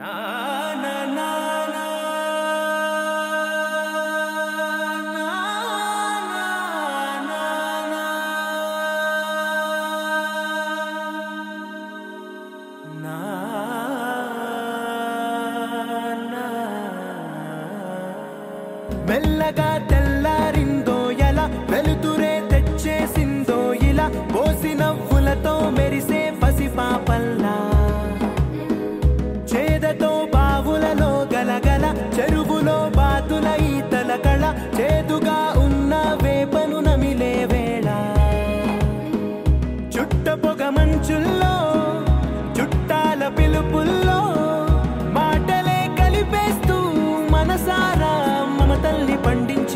నా నా నా నా మెల్లగా తెల్లారిందో ఎలా వెలుతురే తెచ్చేసిందో ఇలా పోసి నవ్వులతో మెరిసే పసిపాపల్లా చేదతో బావులలో గలగల చెరువులో బాతుల ఈతల కళ చేదుగా ఉన్న వేపను నమిలే వేళ చుట్ట పొగ మంచుల్లో చుట్టాల పిలుపుల్లో మాటలే కలిపేస్తూ మనసారా మమతల్ని పండించు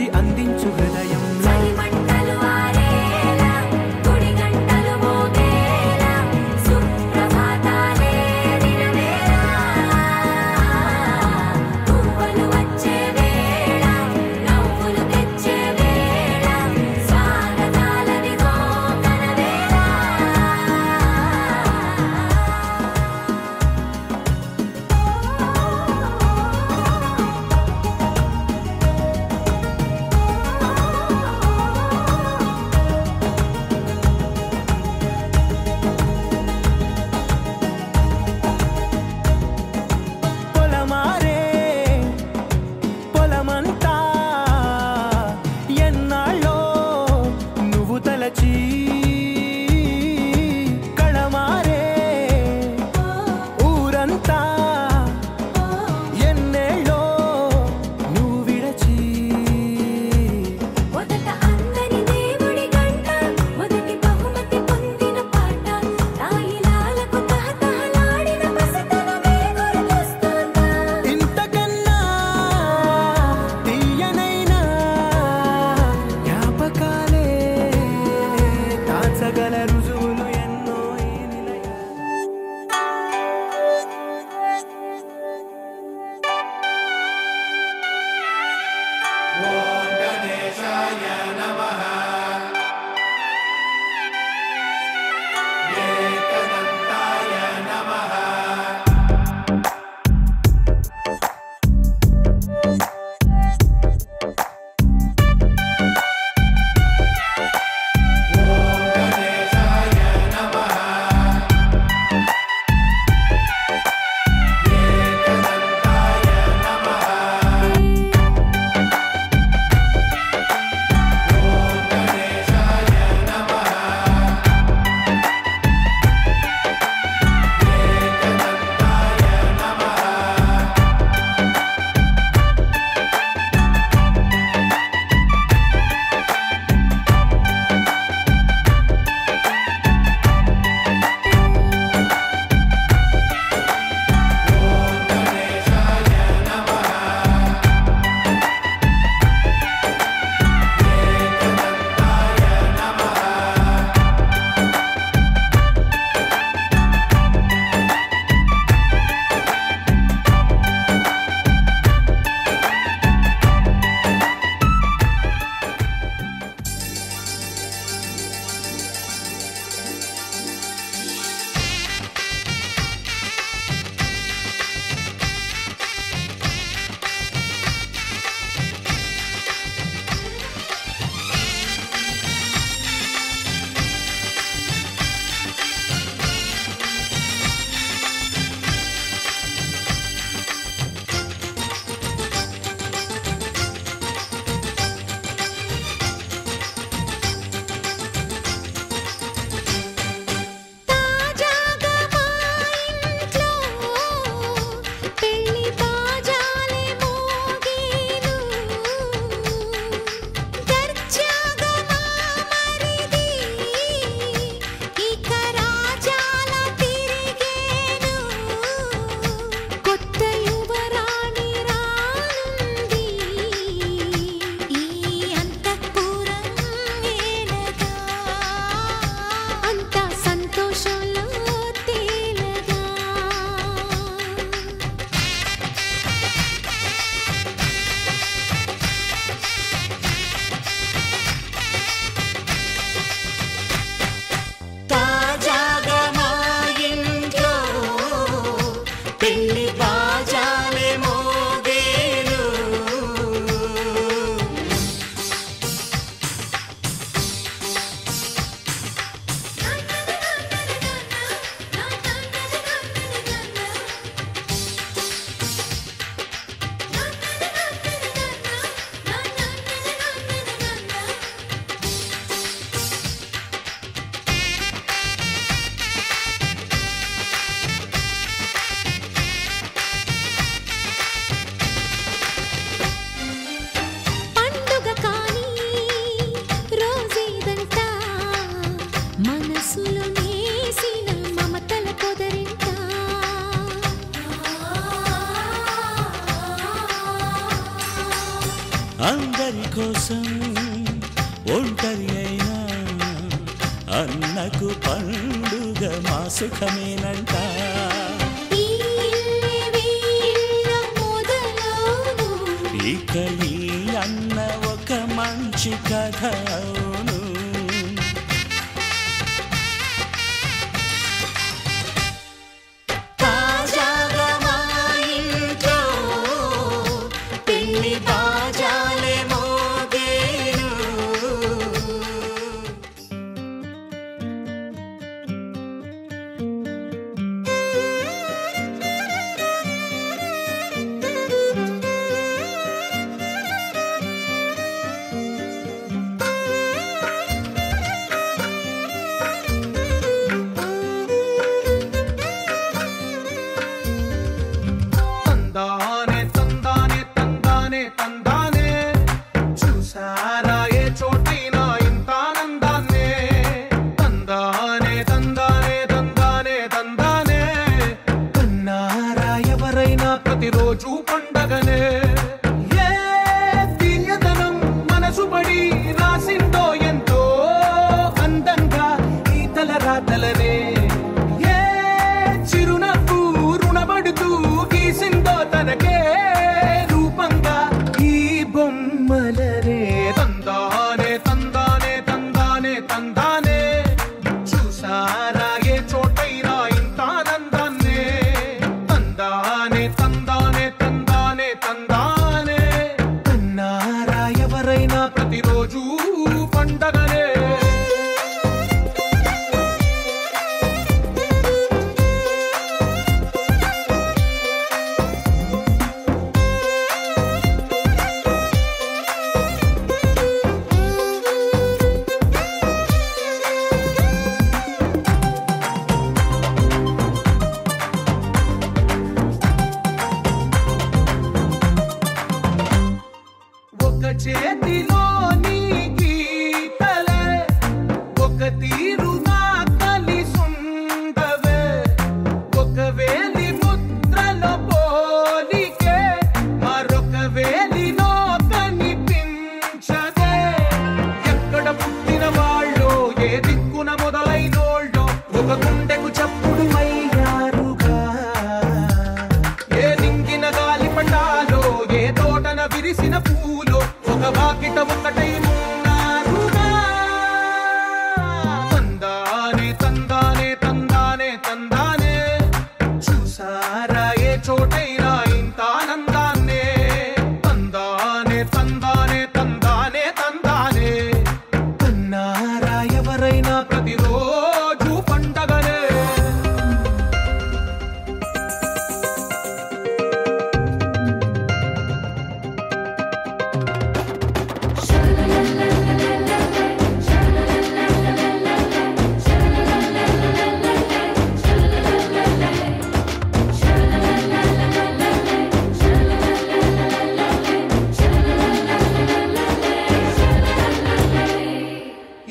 అందరి కోసం ఒంటరి అయినా అన్నకు పండుగ మా సుఖమేనంట. ఇక ఈ అన్న ఒక మంచి కథ అవును. ప్రతిరోజు పండగనే ఏ తీయదనం మనసు పడి రాసిందో ఎంతో అందంగా ఈ తలరాతలనే ఏ చిరునవ్వు రుణపడుతూ గీసిందో తనకే రూపంగా ఈ బొమ్మలనే. తందానే తందానే తందానే తందానే చూసారా ఏ చోటైనా ఇంత ఆనందాన్నే. తందానే తందానే తందానే తందానే అన్నారా ఎవరైనా ప్రతిరోజు పండగనే. ఒక చేతిలో నీ గీతలే ఒక తీరుగా కలిసుండవే. ఒక వేలి ముద్రలో పోలికే మరొక వేలిలో కనిపించదే. ఎక్కడ పుట్టిన వాళ్ళో ఏ దిక్కున మొదలైనోళ్ళో ఒక గుండెకు చప్పుడు అయ్యారుగా. ఏ నింగిన గాలి పటాలో ఏ తోటన విరిసిన పూలో ఒక వాకిట ఒకటై ఉన్నారుగా. తందానే తందానే తందానే తందానే చూసారా ఏ చోటైనా ఇంత ఆనందాన్నే. తందానే తందానే తందానే తందానే అన్నారా ఎవరైనా ప్రతిరోజు పండగనే.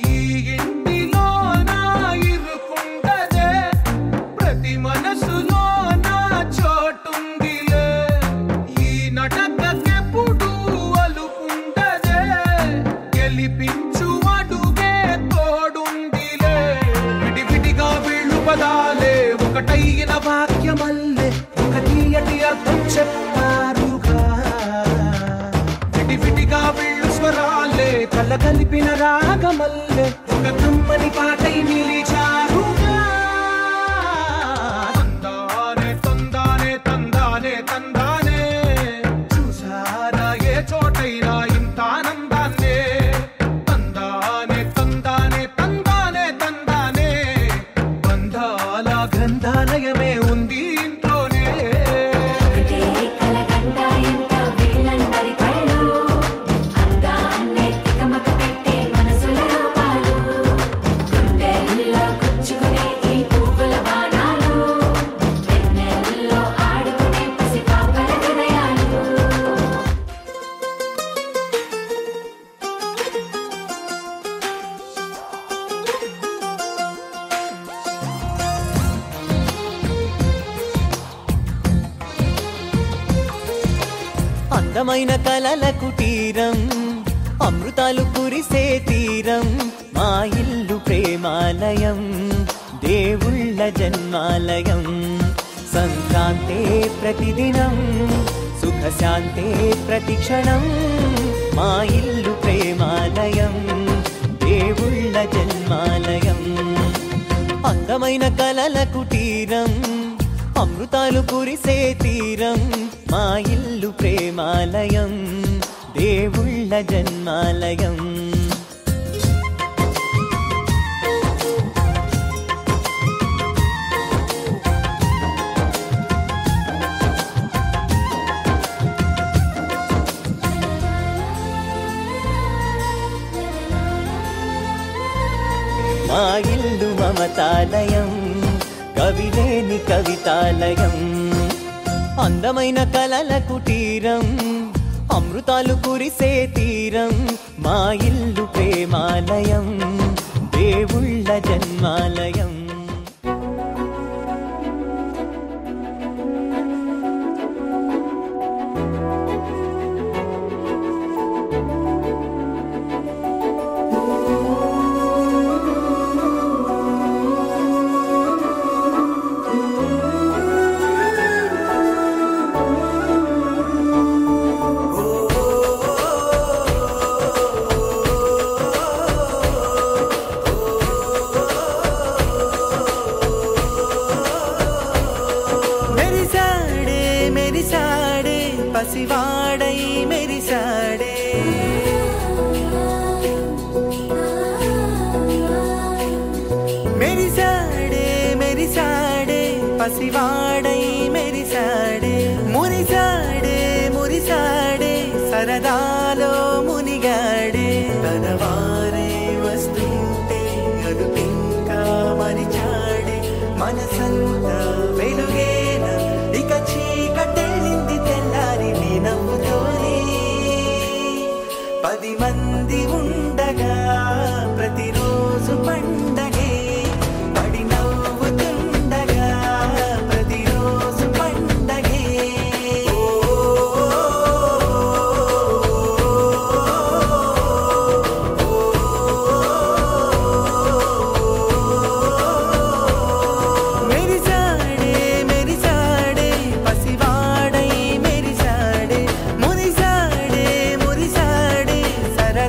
ఈ ఇంటిలో నా ఇరుకుండదే ప్రతి మనసులో నా చోటుందిలే. ఈ నటకెప్పుడు అలుపుండదే గెలిపించు అడుగే తోడుందిలే. విడివిడిగా వీళ్ళు పదాలే ఒకటైన వాక్యమల్లే ఒక తీయటి అర్థం చెప్పారుగా. విడివిడిగా వీళ్ళు స్వరాలే కల కలిపిన రాగమల్లే ఒక కమ్మని పాటై నిలిచారుగా. తందానే తందానే తందానే తందానే చూసారా ఏ చోటైనా ఇంత ఆనందాన్నే. తందానే తందానే తందానే తందానే బంధాల గ్రంథాలయమే ఉంది ఇంట్లోనే. అందమైన కలల కుటీరం అమృతాలు కురిసే తీరం మా ఇల్లు ప్రేమాలయం దేవుళ్ళ జన్మాలయం సంక్రాంతే ప్రతిదినం సుఖశాంతే ప్రతిక్షణం మా ఇల్లు ప్రేమాలయం దేవుళ్ళ జన్మాలయం అందమైన కలల కుటీరం అమృతాలు కురిసే తీరం మా ఇల్లు ప్రేమాలయం దేవుళ్ళ జన్మాలయం మా ఇల్లు మమతాలయం కవిలేని కవితాలయం అందమైన కలల కుటీరం అమృతాలు కురిసే తీరం మా ఇల్లు ప్రేమాలయం దేవుళ్ళ జన్మాలయం పసివాడై మెరిసాడే మెరిసాడే మెరిసాడే పసివాడై మెరిసాడే మురిసాడే మురిసాడే సరదాలో మునిగాడే తనవారే వస్తుంటే అదుపింకా మరిచాడే మనసంతా వెలుగేన ఇక చీకటెళ్ళింది తెల్లారి నీ నవ్వుతోనే 10 మంది ఉండగా ప్రతిరోజు పండగే పడి నవ్వుతుండగా ప్రతిరోజు పండగే మెరిసాడే మెరిసాడే పసివాడై మెరిసాడే మురిసాడే మురిసాడే సర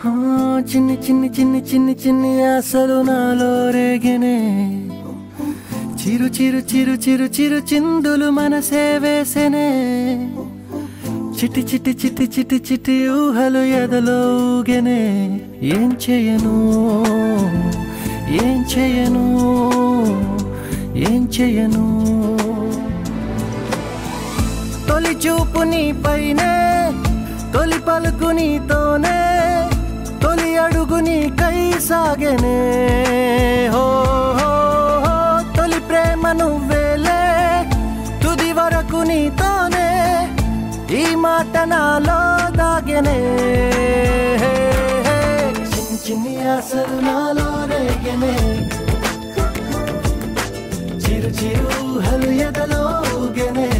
చిన్ని చిన్ని చిన్ని చిన్ని చిన్ని ఆశలు నాలో రేగనే చిరు చిరు చిరు చిరు చిరు చిందులు మనసే వేసెనే చిటి చిటి చిటి చిటి చిటి ఊహలు ఎదలో ఊగెనే ఏం చేయను ఏం చేయను ఏం చేయను తొలి చూపు నీ పైనే తొలి పలుకు నీతోనే తొలి అడుగు నీకై సాగెనే హో హో హో తొలి ప్రేమ నువ్వేలే తుది వరకు నీతోనే ఈ మాట నాలో దాగెనే చిన్ని చిన్ని ఆశలు నాలో రేగెనే చిరు చిరు ఊహలు ఎదలో ఊగెనే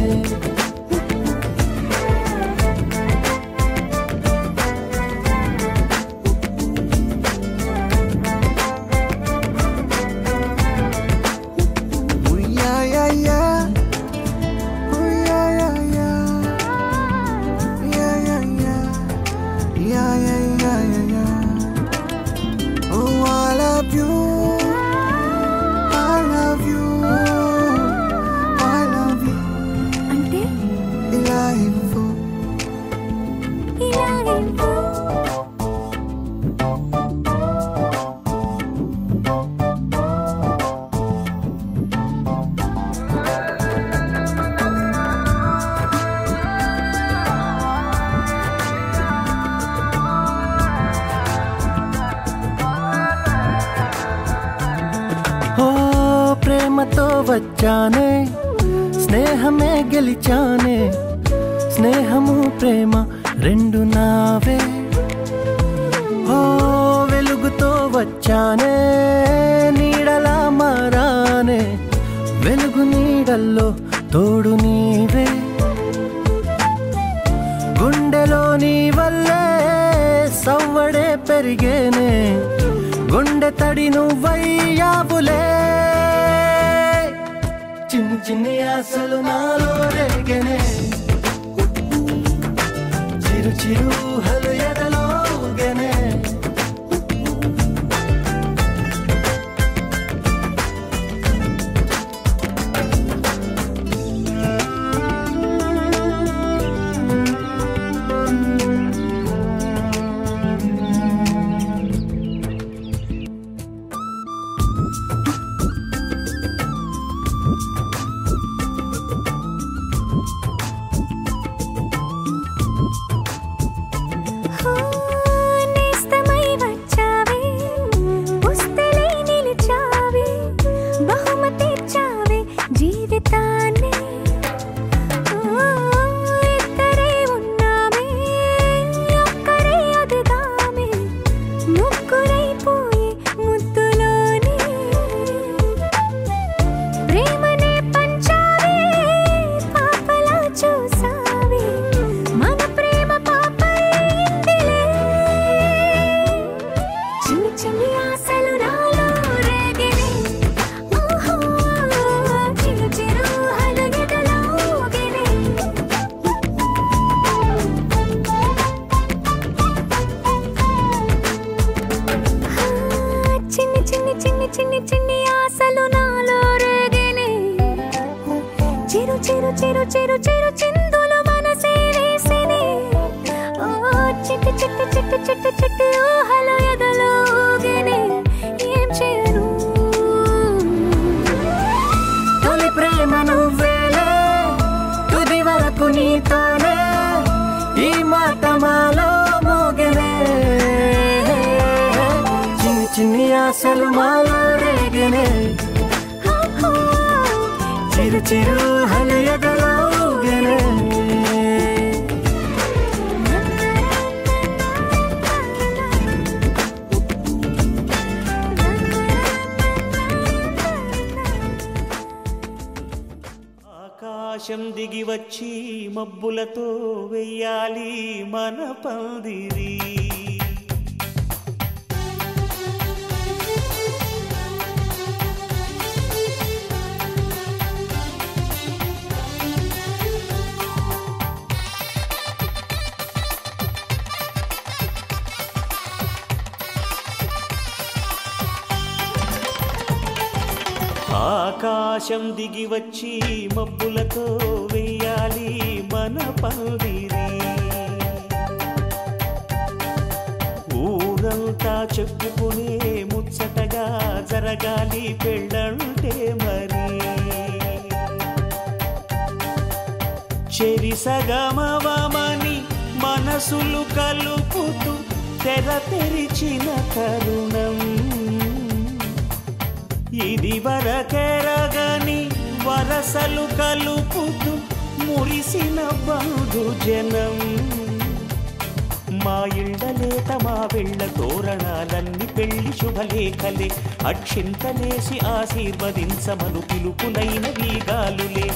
ప్రేమతో వచ్చానే స్నేహమే గెలిచానే స్నేహము ప్రేమ రెండు నావే ఓ వెలుగుతో వచ్చానే నీడలా మారానే వెలుగు నీడల్లో తోడు నీవే గుండెలో నీ వల్లే సవ్వడే పెరిగేనే గుండె తడి నువ్వయ్యావులే చిన్ని చిన్ని ఆశలు నాలో రేగెనే చిరు చిరు ఊహలు ఎదలో ఊగెనే చిరు చిరు చిరు చిరు చిందులు మనసే వేసినే చిట్టి చిట్టి చిట్టి చిట్టి చిట్టి ఊహలు ఎదలో ఊగెనే ఏం చేయను తొలి ప్రేమ నువ్వేలే తుది వరకు నీతోనే ఈ మాట మాలో మోగెనే చిన్ని చిన్ని ఆశలు మాలో రేగెనే చిరు చిరు హలు ఎదలో ఊగెనే ఆకాశం దిగి వచ్చి మబ్బులతో వెయ్యాలి మన పందిరి ఆకాశం దిగి వచ్చి మబ్బులతో వెయ్యాలి మన పందిరి. ఊరంతా చెప్పుకునే ముచ్చటగా జరగాలి పెళ్ళంటే మరి. చెరిసగమవమని మనసులు కలుపుతూ తెర తెరిచిన తరుణం. ఇది వరకెరగని వరసలు కలుపుతూ మురిసిన బంధుజనం. మా ఇళ్ళలేత మా వెళ్ళ తోరణాలన్నీ పెళ్లి శుభలేఖలే. అక్షింతలేసి ఆశీర్వదించమను పిలుపులైన వీగాలులే.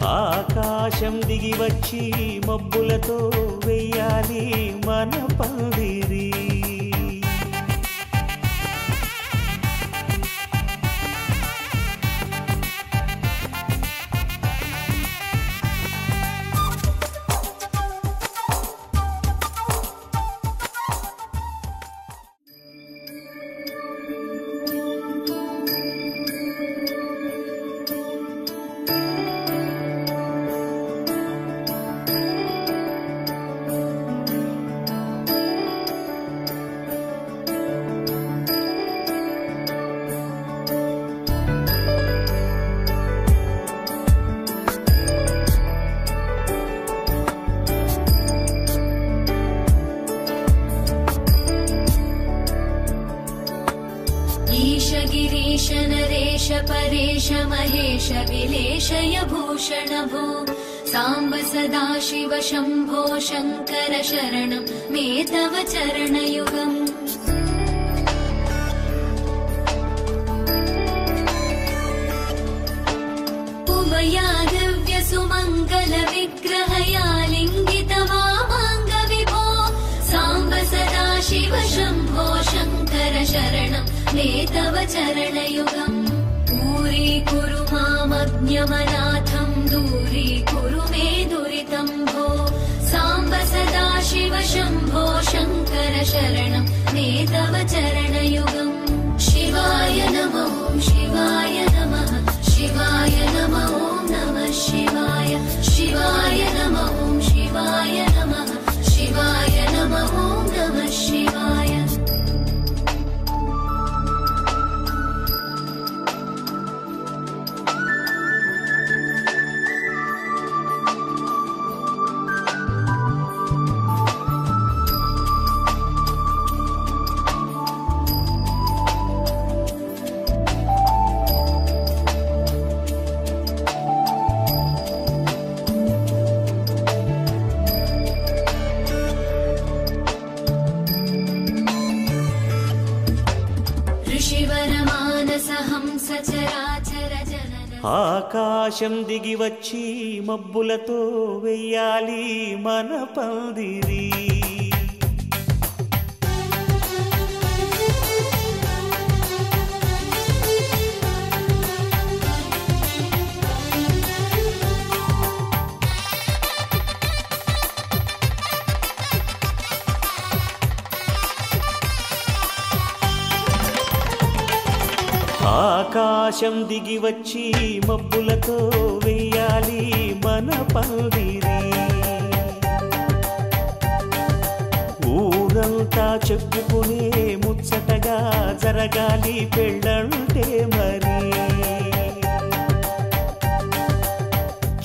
ఆకాశం దిగి వచ్చి మబ్బులతో వెయ్యాలి మన పందిరి. नरेश परेश महेश विलेशय भूषण भो साम्ब सदाशिव शम्भो शङ्कर शरणं मे तव चरणयुगम्. उमया दिव्य सुमङ्गल विग्रहया लिङ्गित वामाङ्ग विभो साम्ब सदाशिव शम्भो शङ्कर शरणं मे तव चरणयुगम्. दूरीकुरु मामज्ञमनाथं दूरीकुरु मे दुरितं भो साम्ब सदाशिव शम्भो शङ्कर शरणं मे तव चरणयुगम्. शिवाय नमो शिवाय नमः शिवाय नमो नमः शिवाय शिवाय नमो शिवाय नमः शिवाय नमो नमः शिवाय. ఆకాశం దిగి వచ్చి మబ్బులతో వెయ్యాలి మన పందిరి. ఆకాశం దిగి వచ్చి మబ్బులతో వెయ్యాలి మన పందిరి. ఊరంతా చెప్పుకునే ముచ్చటగా జరగాలి పెళ్ళంటే మరి.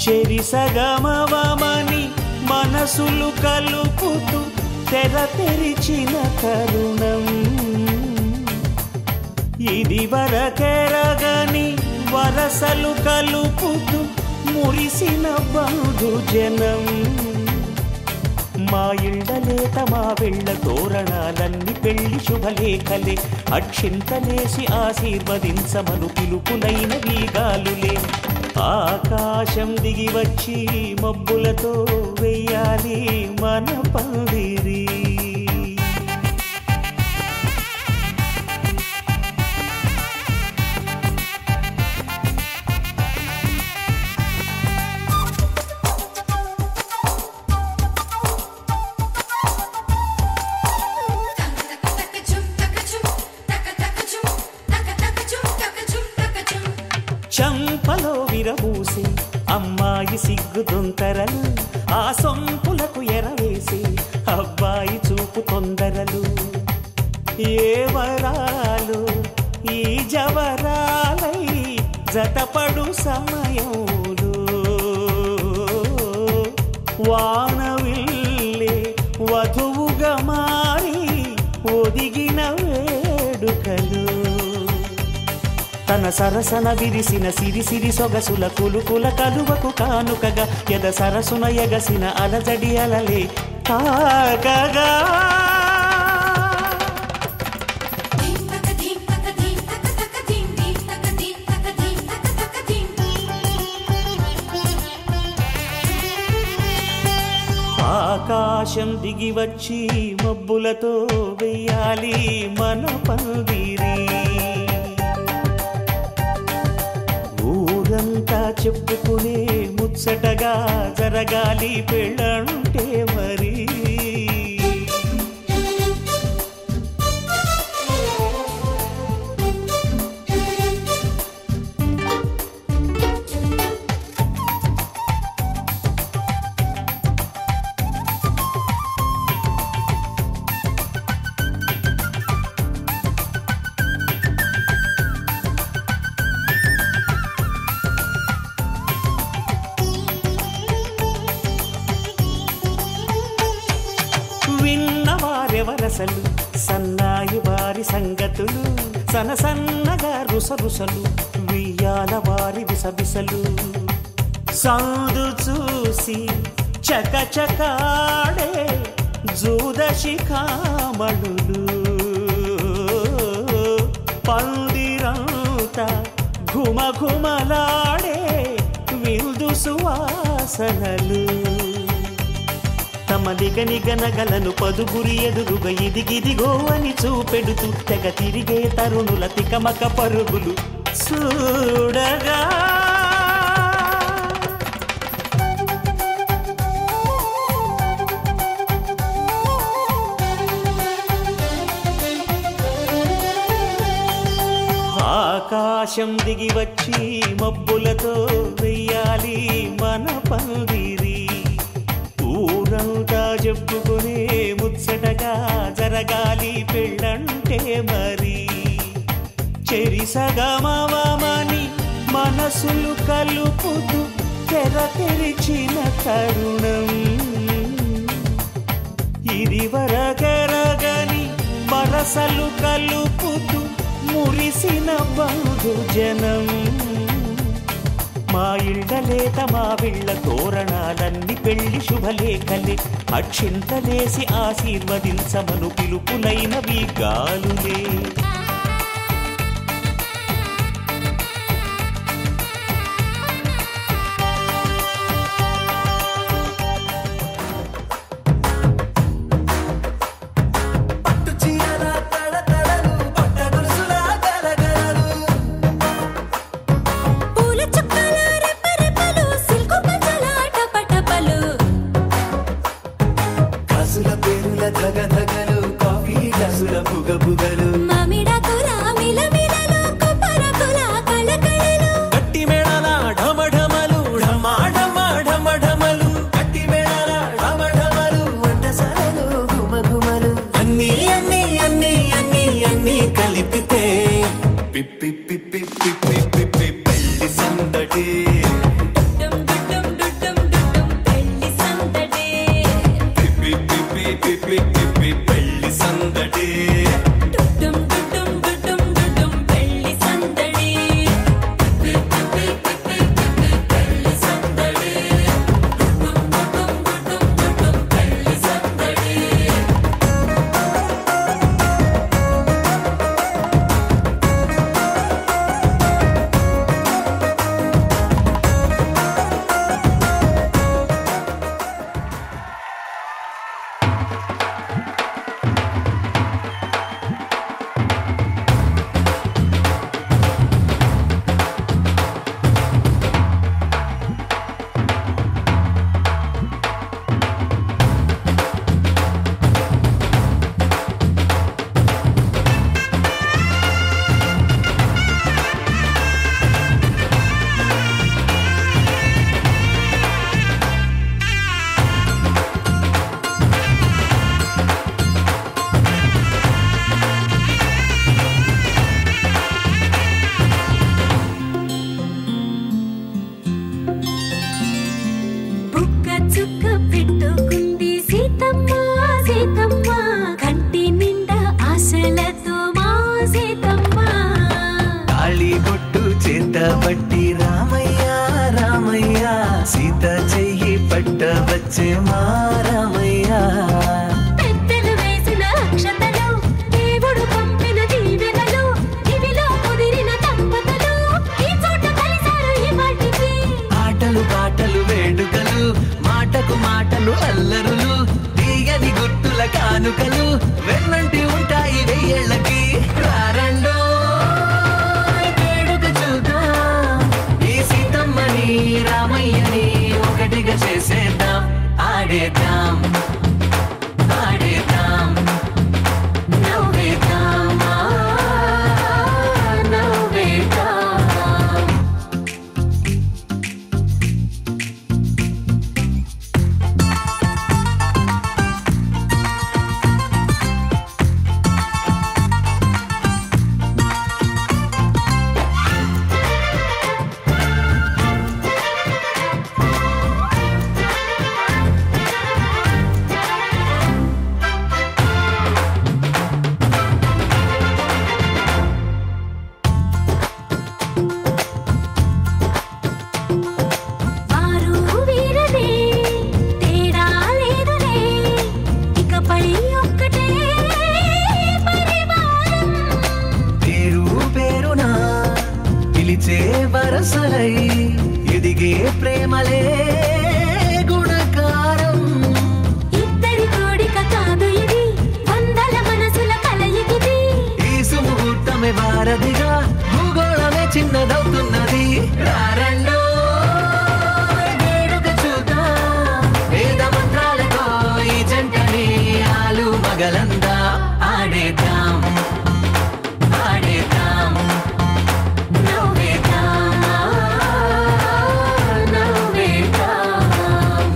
చెరిసగమవమని మనసులు కలుపుతూ తెర తెరిచిన తరుణం. ఇది వరకెరగని వరసలు కలుపుతూ మురిసిన బంధుజనం. మా ఇళ్ళలేత మా వెళ్ళ తోరణాలన్నీ పెళ్లి శుభలేఖలే. అక్షింతలేసి ఆశీర్వదించమను పిలుపులైన వీగాలులే. ఆకాశం దిగి వచ్చి మబ్బులతో వెయ్యాలి మన పందిరి. సిగ్గుదుంతరలు ఆ సొంపులకు ఎరవేసి అబ్బాయి చూపు తొందరలు ఏ వరాలు ఈ జవరాలై జతపడు సమయంలో వానవిల్లే వధువుగా మారి ఒదిగిన వేడుకలు తన సరసన విరిసిన సిరిసిరి సొగసుల కులుకుల కలువకు కానుకగా ఎద సరసున ఎగసిన అలజడి అలలే తాకగా ఆకాశం దిగి వచ్చి మబ్బులతో వెయ్యాలి మన పందిరి ఊరంతా చెప్పుకునే ముచ్చటగా జరగాలి పెళ్ళంటే మరి విన్నవారెవరసలు సన్నాయి వారి సంగతులు సనసన్నగా రుసరుసలు వియ్యాల వారి విసబిసలు సాధు చూసి చకచకాడే జూదశిఖామణులు పందిరంతా ఘుమఘుమలాడే విందు సువాసనలు తమ నిగనిగనగలను పదుగురి ఎదురుగా ఇదిగిదిగో అని చూపెడుతూ తెగ తిరిగే తరుణుల తికమక పరుగులు చూడగా ఆకాశం దిగి వచ్చి మబ్బులతో వెయ్యాలి మన పందిరి ఊరంతా చెప్పుకునే ముచ్చటగా జరగాలి పెళ్ళంటే మరి చెరిసగమని మనసులు కలుపుతూ తెర తెరిచిన తరుణం ఇది వరకెరగని వరసలు కలుపుతూ మురిసిన బంధుజనం మా ఇళ్ళలేత మా విళ్ళ తోరణాలన్నీ పెళ్లి శుభలేఖలే అక్షింతలేసి ఆశీర్వదించమను పిలుపులైనవి గాలులే పెళ్లి సందడి పిలిచే మారమయ్యా పెద్దలు వేసిన అక్షతలు దేవుడు పంపిన దీవెనలు ఇవిలో కుదిరిన దంపతులు ఈ చోట కలిశారు ఈ వాటికి ఆటలు పాటలు వేడుకలు మాటకు మాటలు అల్లరులు తీయని గుర్తుల కానుకలు వెన్నంటి ఉంటాయి వెయ్యేళ్ళకి రారండో వేడుక చూద్దాం ఈ సీతమ్మని రామయ్యని ఒకటిగా చేసేద్దాం ఆడేద్దాం ఆడేద్దాం నవ్వేద్దాం నవ్వేద్దాం వారు వీరనే తేడా లేదులే ఇకపై ఒక్కటే పరివారం పేరు పేరునా పిలిచే వరసలై ఎదిగే ప్రేమలే గుణకారం ఇద్దరి కోడిక కాదు ఇది వందల మనసుల కలయికిది ఈ సుముహూర్తమే వారధిగా భూగోళమే చిన్నదవుతున్నది రారండో వేడుక చూద్దాం వేద మంత్రాలతో ఈ జంటని ఆలు మగలందా ఆడేద్దాం ఆడేద్దాం నవ్వేద్దాం నవ్వేద్దాం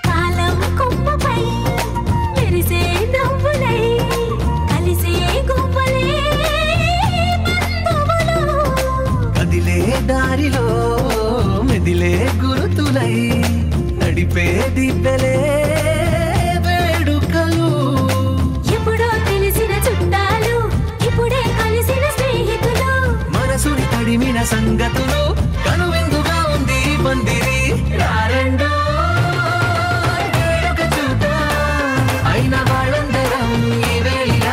కాలం కొమ్మపై మెరిసే నవ్వులై కలిసే గువ్వలే బంధువులు కదిలే దారిలో మెదిలే గురుతులై నడిపే దిబ్బెలే వేడుకలు ఎప్పుడో తెలిసిన చుట్టాలు ఇప్పుడే కలిసిన స్నేహితులు మనసుని తడిమిన సంగతులు కనువిందుగా ఉంది ఈ పందిరి రారండో వేడుక చూద్దాం అయిన వాళ్ళందరం ఈ వేళ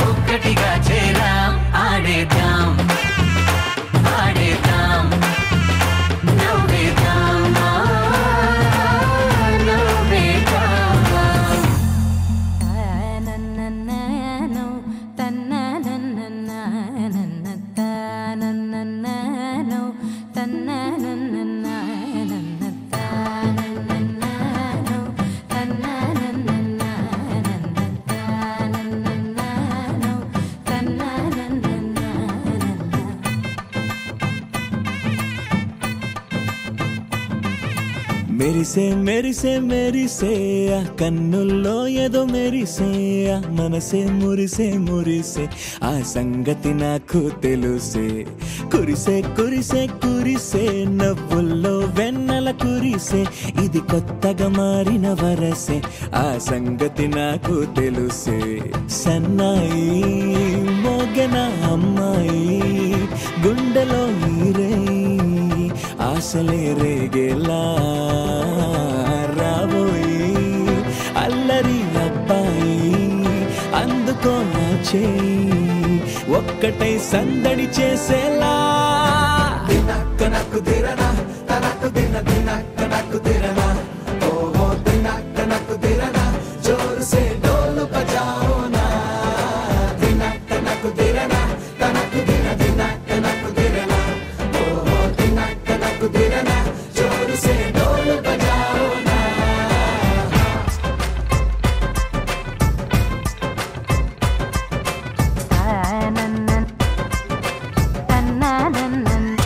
ఒక్కటిగా చేరాం ఆడేద్దాం ఆడేద్దాం నవ్వేద్దాం నవ్వేద్దాం నన్నన్ననో తన్ననన్ననన్ననన్ననో తన్ననన్ననన్ననన్ననో తన్ననన్ననన్ననన్ననో తన్ననన్ననన్ననన్ననో మెరిసే మెరిసే మెరిసే ఆ కన్నుల్లో ఏదో మెరిసే ఆ మనసే మురిసే మురిసే ఆ సంగతి నాకు తెలుసే కురిసే కురిసే కురిసే నవ్వుల్లో వెన్నెల కురిసే ఇది కొత్తగా మారిన వరసే ఆ సంగతి నాకు తెలుసే సన్నాయి మోగన అమ్మాయి గుండెలో నీరే ఆశలే రేగేలా రాబోయి అల్లరి అబ్బాయి అందుకో నా చేయి ఒక్కటై సందడి చేసేలా దినక్క నక్కు దిరనా తనకు దిన దినక్క నక్కు దిరనా ఓహో దినక్క నక్కు దిరనా జోరు సే డోలు బజాओ నా దినక్క నక్కు దిరనా తనకు దిన దినక్క నక్కు దిరనా ఓహో దినక్క నక్కు దిరనా జోరు సే డోలు బజాओ నా తన్ననన్ననన్ననన్ననో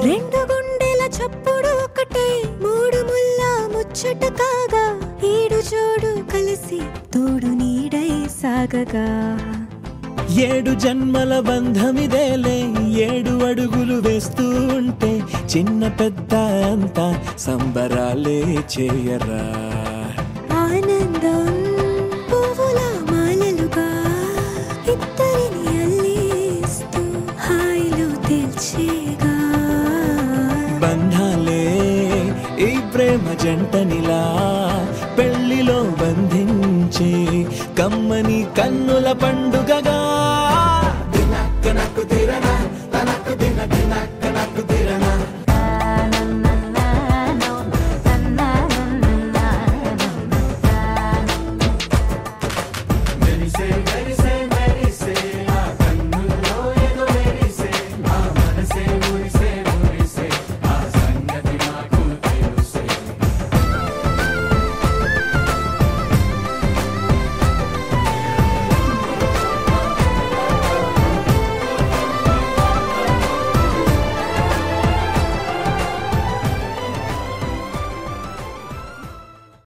రెండు గుండెల చప్పుడు ఒకటే మూడు ముల్ల ముచ్చట కాగా ఏడు జోడు కలిసి తోడు నీడై సాగగా ఏడు జన్మల బంధమిదేలే ఏడు అడుగులు వేస్తూ ఉంటే చిన్న పెద్ద అంతా సంబరాలే చేయరా ఆనందం పువ్వుల మాలలుగా ఇద్దరిని అల్లేస్తూ హాయిలో తేల్చేగా బంధాలే ఈ ప్రేమ జంటనిలా పెళ్లిలో బంధించే కమ్మని కన్నుల పండు